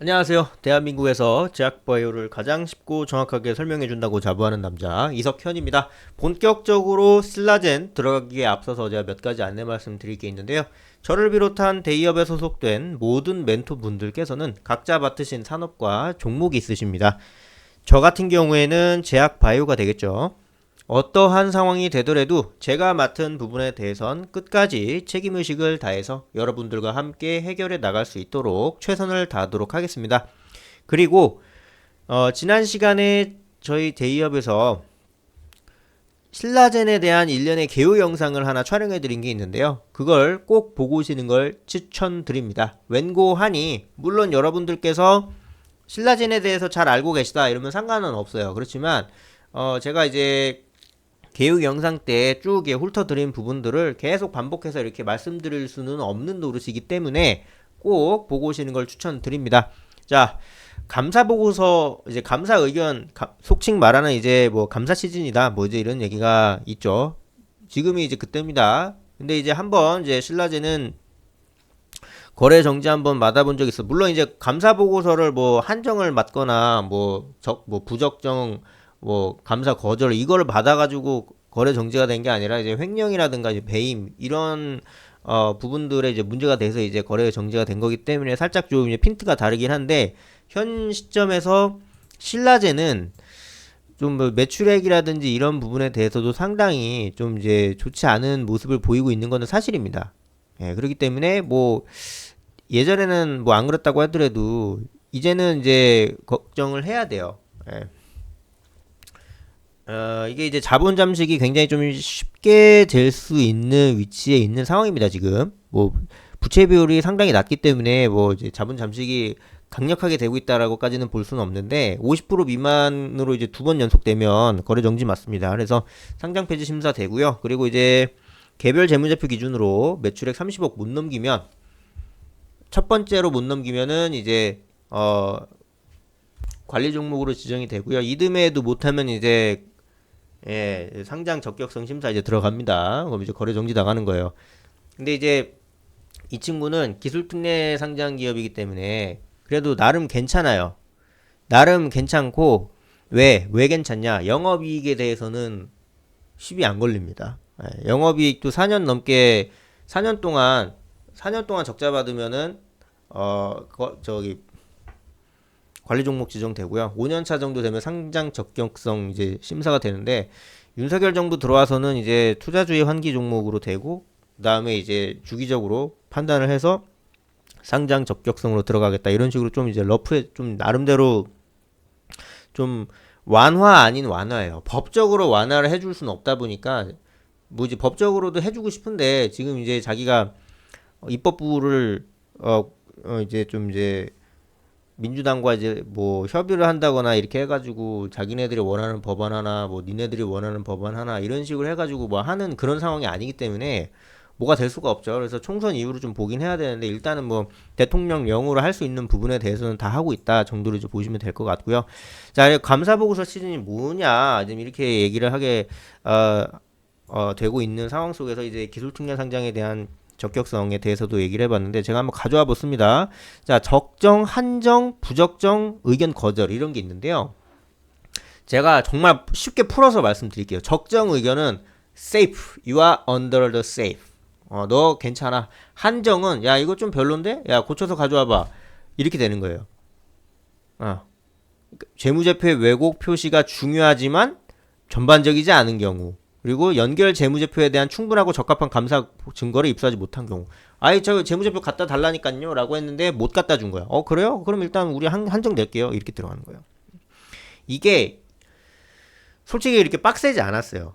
안녕하세요. 대한민국에서 제약바이오를 가장 쉽고 정확하게 설명해준다고 자부하는 남자 이석현입니다. 본격적으로 신라젠 들어가기에 앞서서 제가 몇 가지 안내 말씀 드릴 게 있는데요. 저를 비롯한 대기업에 소속된 모든 멘토분들께서는 각자 맡으신 산업과 종목이 있으십니다. 저 같은 경우에는 제약바이오가 되겠죠. 어떠한 상황이 되더라도 제가 맡은 부분에 대해선 끝까지 책임의식을 다해서 여러분들과 함께 해결해 나갈 수 있도록 최선을 다하도록 하겠습니다. 그리고 지난 시간에 저희 대기업에서 신라젠에 대한 일련의 개요 영상을 하나 촬영해 드린 게 있는데요. 그걸 꼭 보고 오시는 걸 추천드립니다. 웬고하니 물론 여러분들께서 신라젠에 대해서 잘 알고 계시다 이러면 상관은 없어요. 그렇지만 제가 이제 개요 영상 때 쭉 훑어드린 부분들을 계속 반복해서 이렇게 말씀드릴 수는 없는 노릇이기 때문에 꼭 보고 오시는 걸 추천드립니다. 자, 감사 보고서 이제 감사 의견 속칭 말하는 이제 뭐 감사 시즌이다 뭐 이제 이런 얘기가 있죠. 지금이 이제 그때입니다. 근데 이제 한번 이제 신라제는 거래 정지 한번 받아본 적 있어. 물론 이제 감사 보고서를 뭐 한정을 받거나 뭐 부적정 뭐 감사 거절 이걸 받아가지고 거래 정지가 된 게 아니라 이제 횡령이라든가 이제 배임 이런 부분들에 이제 문제가 돼서 이제 거래 정지가 된 거기 때문에 살짝 좀 이제 핀트가 다르긴 한데 현 시점에서 신라제는 좀 뭐 매출액이라든지 이런 부분에 대해서도 상당히 좀 이제 좋지 않은 모습을 보이고 있는 것은 사실입니다. 예, 그렇기 때문에 뭐 예전에는 뭐 안 그렇다고 하더라도 이제는 이제 걱정을 해야 돼요. 예. 이게 이제 자본 잠식이 굉장히 좀 쉽게 될 수 있는 위치에 있는 상황입니다, 지금. 뭐, 부채 비율이 상당히 낮기 때문에 뭐 이제 자본 잠식이 강력하게 되고 있다라고까지는 볼 수는 없는데 50% 미만으로 이제 두 번 연속되면 거래 정지 맞습니다. 그래서 상장 폐지 심사 되고요. 그리고 이제 개별 재무제표 기준으로 매출액 30억 못 넘기면 첫 번째로 못 넘기면은 이제 관리 종목으로 지정이 되고요. 이듬해에도 못하면 이제 상장 적격성 심사 이제 들어갑니다. 그럼 이제 거래 정지 나가는 거예요. 근데 이제 이 친구는 기술 특례 상장 기업이기 때문에 그래도 나름 괜찮아요. 나름 괜찮고 왜 괜찮냐? 영업이익에 대해서는 시비 안 걸립니다. 영업이익도 4년 넘게 4년 동안 적자 받으면은 저기 관리 종목 지정되고요. 5년차 정도 되면 상장 적격성 이제 심사가 되는데 윤석열 정부 들어와서는 이제 투자주의 환기 종목으로 되고 그다음에 이제 주기적으로 판단을 해서 상장 적격성으로 들어가겠다 이런 식으로 좀 이제 러프에 좀 나름대로 좀 완화 아닌 완화예요. 법적으로 완화를 해줄 수는 없다 보니까 뭐 이제 법적으로도 해주고 싶은데 지금 이제 자기가 입법부를 이제 좀 이제 민주당과 이제 뭐 협의를 한다거나 이렇게 해가지고 자기네들이 원하는 법안 하나 뭐 니네들이 원하는 법안 하나 이런 식으로 해가지고 뭐 하는 그런 상황이 아니기 때문에 뭐가 될 수가 없죠. 그래서 총선 이후로 좀 보긴 해야 되는데 일단은 뭐 대통령령으로 할 수 있는 부분에 대해서는 다 하고 있다 정도로 이제 보시면 될 것 같고요. 자, 감사 보고서 시즌이 뭐냐 지금 이렇게 얘기를 하게 되고 있는 상황 속에서 이제 기술특례 상장에 대한 적격성에 대해서도 얘기를 해봤는데 제가 한번 가져와 봤습니다. 자, 적정, 한정, 부적정, 의견 거절 이런 게 있는데요. 제가 정말 쉽게 풀어서 말씀드릴게요. 적정 의견은 safe, you are under the safe. 너 괜찮아. 한정은 야 이거 좀 별론데? 야 고쳐서 가져와봐. 이렇게 되는 거예요. 재무제표의 왜곡 표시가 중요하지만 전반적이지 않은 경우 그리고 연결 재무제표에 대한 충분하고 적합한 감사 증거를 입수하지 못한 경우 아이 저 재무제표 갖다 달라니까요 라고 했는데 못 갖다 준 거야. 그래요? 그럼 일단 우리 한정 낼게요 이렇게 들어가는 거예요. 이게 솔직히 이렇게 빡세지 않았어요.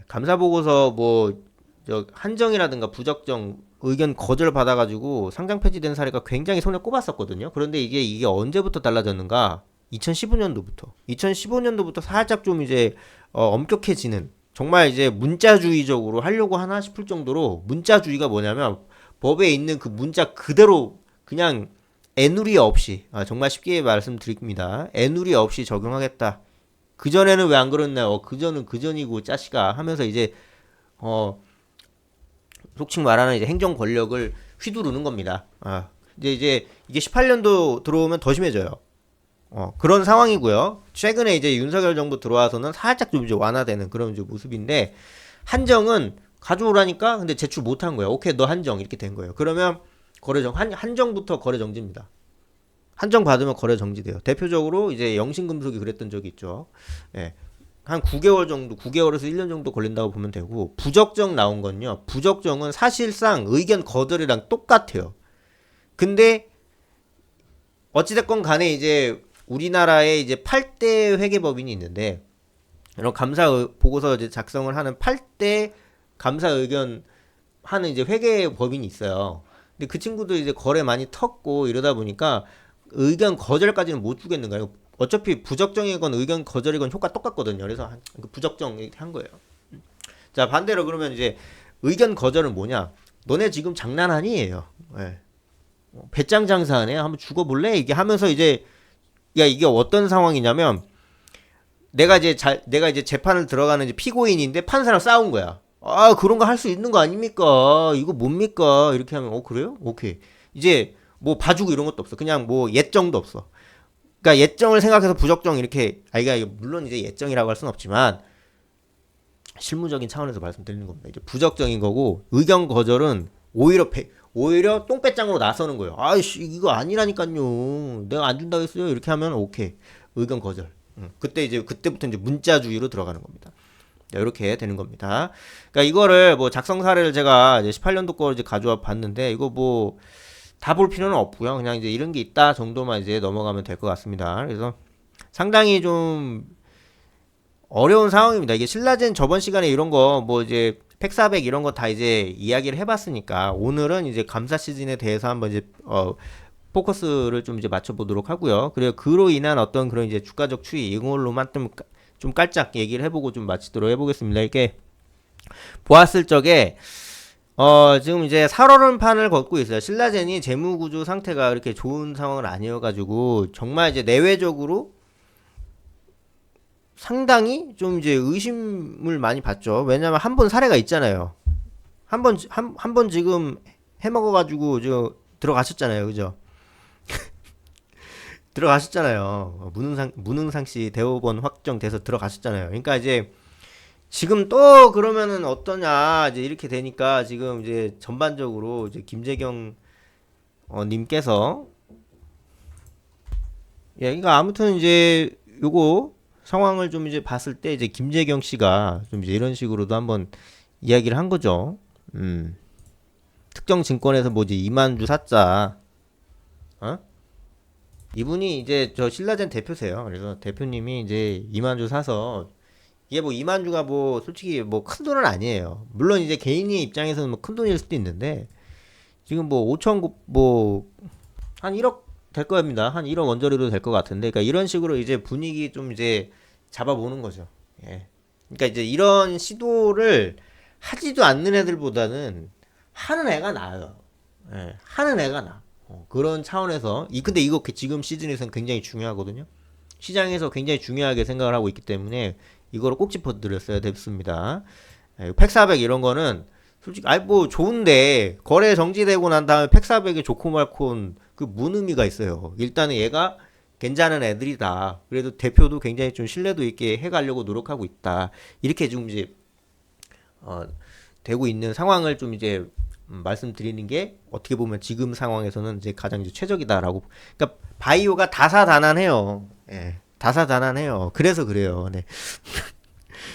감사보고서 뭐 저 한정이라든가 부적정 의견 거절 받아가지고 상장 폐지된 사례가 굉장히 손에 꼽았었거든요. 그런데 이게 언제부터 달라졌는가? 2015년도부터. 2015년도부터 살짝 좀 이제 엄격해지는 정말 이제 문자주의적으로 하려고 하나 싶을 정도로 문자주의가 뭐냐면 법에 있는 그 문자 그대로 그냥 애누리 없이 정말 쉽게 말씀드립니다. 애누리 없이 적용하겠다. 그전에는 왜 안 그랬나요? 그전은 그전이고 짜시가 하면서 이제 속칭 말하는 이제 행정 권력을 휘두르는 겁니다. 이제 이게 18년도 들어오면 더 심해져요. 그런 상황이고요. 최근에 이제 윤석열 정부 들어와서는 살짝 좀 이제 완화되는 그런 이제 모습인데, 한정은 가져오라니까 근데 제출 못한 거야. 오케이, 너 한정 이렇게 된 거예요. 그러면 한정부터 거래 정지입니다. 한정 받으면 거래 정지돼요. 대표적으로 이제 영신금속이 그랬던 적이 있죠. 예. 한 9개월 정도, 9개월에서 1년 정도 걸린다고 보면 되고, 부적정 나온 건요. 부적정은 사실상 의견 거절이랑 똑같아요. 근데 어찌됐건 간에 이제 우리나라에 이제 8대 회계법인이 있는데, 이런 감사 보고서 이제 작성을 하는 8대 감사 의견 하는 이제 회계법인이 있어요. 근데 그 친구들 이제 거래 많이 텄고 이러다 보니까 의견 거절까지는 못 주겠는 거예요. 어차피 부적정이건 의견 거절이건 효과 똑같거든요. 그래서 부적정 이렇게 한 거예요. 자, 반대로 그러면 이제 의견 거절은 뭐냐? 너네 지금 장난하니에요. 예. 배짱 장사하네. 한번 죽어볼래? 이게 하면서 이제, 야, 이게 어떤 상황이냐면, 내가 이제 재판을 들어가는 이제 피고인인데 판사랑 싸운 거야. 아, 그런 거 할 수 있는 거 아닙니까? 이거 뭡니까? 이렇게 하면, 그래요? 오케이. 이제 뭐 봐주고 이런 것도 없어. 그냥 뭐 예정도 없어. 그러니까 예정을 생각해서 부적정 이렇게, 이게 물론 이제 예정이라고 할 수는 없지만, 실무적인 차원에서 말씀드리는 겁니다. 이제 부적정인 거고, 의견 거절은 오히려 똥배짱으로 나서는 거예요. 아이씨, 이거 아니라니까요. 내가 안 준다고 했어요. 이렇게 하면 오케이. 의견 거절. 그때부터 이제 문자주의로 들어가는 겁니다. 이렇게 되는 겁니다. 그러니까 이거를 뭐 작성 사례를 제가 이제 18년도 거 이제 가져와 봤는데, 이거 뭐 다 볼 필요는 없고요. 그냥 이제 이런 게 있다 정도만 이제 넘어가면 될 것 같습니다. 그래서 상당히 좀 어려운 상황입니다. 이게 신라젠 저번 시간에 이런 거 뭐 이제 팩400 이런 거 다 이제 이야기를 해봤으니까, 오늘은 이제 감사 시즌에 대해서 한번 이제 포커스를 좀 이제 맞춰보도록 하고요. 그리고 그로 인한 어떤 그런 이제 주가적 추이 이걸로만 좀 깔짝 얘기를 해보고 좀 마치도록 해보겠습니다. 이렇게 보았을 적에 지금 이제 살얼음판을 걷고 있어요. 신라젠이 재무구조 상태가 그렇게 좋은 상황은 아니어가지고 정말 이제 내외적으로 상당히 좀 이제 의심을 많이 받죠. 왜냐면 한 번 사례가 있잖아요. 한 번 지금 해먹어가지고 들어가셨잖아요. 그죠? 들어가셨잖아요. 문흥상씨 대법원 확정돼서 들어가셨잖아요. 그러니까 이제 지금 또 그러면은 어떠냐 이제 이렇게 되니까, 지금 이제 전반적으로 이제 김재경 님께서, 예, 그러니까 아무튼 이제 요거 상황을 좀 이제 봤을 때 이제 김재경 씨가 좀 이제 이런 식으로도 한번 이야기를 한 거죠. 특정 증권에서 뭐지 2만 주 샀자. 이분이 이제 저 신라젠 대표세요. 그래서 대표님이 이제 2만 주 사서, 이게 뭐 2만 주가 뭐 솔직히 뭐 큰 돈은 아니에요. 물론 이제 개인의 입장에서는 뭐 큰 돈일 수도 있는데, 지금 뭐 5천 뭐한 1억 될 겁니다. 한 1억 원저리도 될 것 같은데, 그러니까 이런 식으로 이제 분위기 좀 이제 잡아보는 거죠. 예. 그러니까 이제 이런 시도를 하지도 않는 애들보다는 하는 애가 나아요. 예. 하는 애가 나. 그런 차원에서 근데 이거 지금 시즌에서는 굉장히 중요하거든요. 시장에서 굉장히 중요하게 생각을 하고 있기 때문에 이거를 꼭 짚어드렸어야 됐습니다. 팩400 이런 거는 솔직히 뭐 좋은데, 거래 정지되고 난 다음에 팩400이 좋고 말고는 그 무의미가 있어요. 일단은 얘가 괜찮은 애들이다. 그래도 대표도 굉장히 좀 신뢰도 있게 해가려고 노력하고 있다. 이렇게 좀 이제 되고 있는 상황을 좀 이제 말씀드리는 게, 어떻게 보면 지금 상황에서는 이제 가장 이제 최적이다라고. 그러니까 바이오가 다사다난해요. 예, 다사다난해요. 그래서 그래요. 네.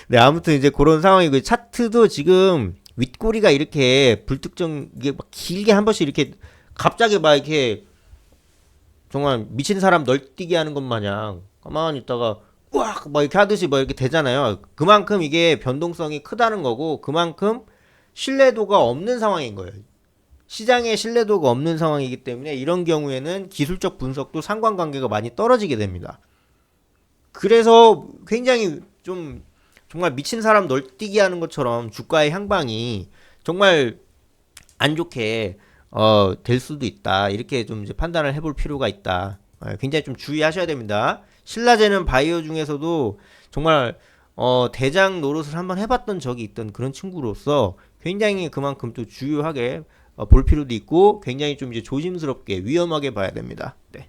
네, 아무튼 이제 그런 상황이고, 차트도 지금 윗꼬리가 이렇게 불특정, 이게 막 길게 한 번씩 이렇게 갑자기 막 이렇게 정말 미친 사람 널뛰기 하는 것 마냥 가만히 있다가 우악 막 이렇게 하듯이 뭐 이렇게 되잖아요. 그만큼 이게 변동성이 크다는 거고, 그만큼 신뢰도가 없는 상황인 거예요. 시장에 신뢰도가 없는 상황이기 때문에 이런 경우에는 기술적 분석도 상관관계가 많이 떨어지게 됩니다. 그래서 굉장히 좀 정말 미친 사람 널뛰기 하는 것처럼 주가의 향방이 정말 안 좋게 될 수도 있다. 이렇게 좀 이제 판단을 해볼 필요가 있다. 굉장히 좀 주의하셔야 됩니다. 신라젠은 바이오 중에서도 정말 대장 노릇을 한번 해봤던 적이 있던 그런 친구로서 굉장히 그만큼 또 주요하게 볼 필요도 있고 굉장히 좀 이제 조심스럽게 위험하게 봐야 됩니다. 네.